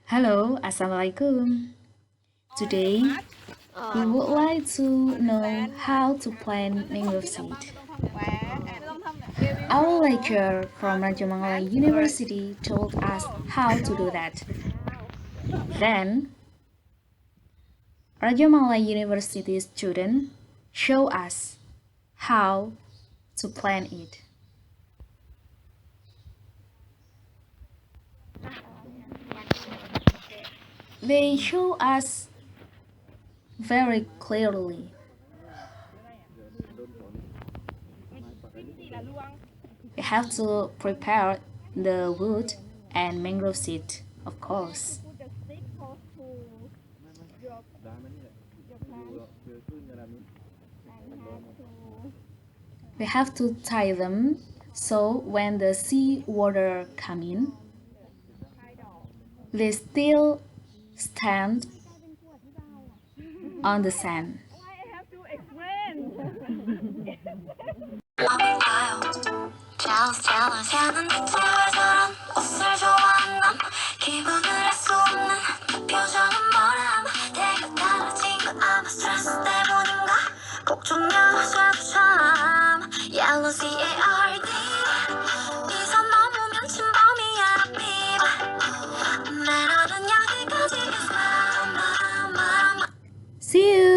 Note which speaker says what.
Speaker 1: Hello, Assalamualaikum. Today, we would like to know how to plant mangrove seed. Our lecturer from Rajamangala University told us how to do that. Then, Rajamangala University students show us how to plant it. They show us very clearly. We have to prepare the wood and mangrove seed, of course. We have to tie them so when the sea water come in, they still stand on the sand.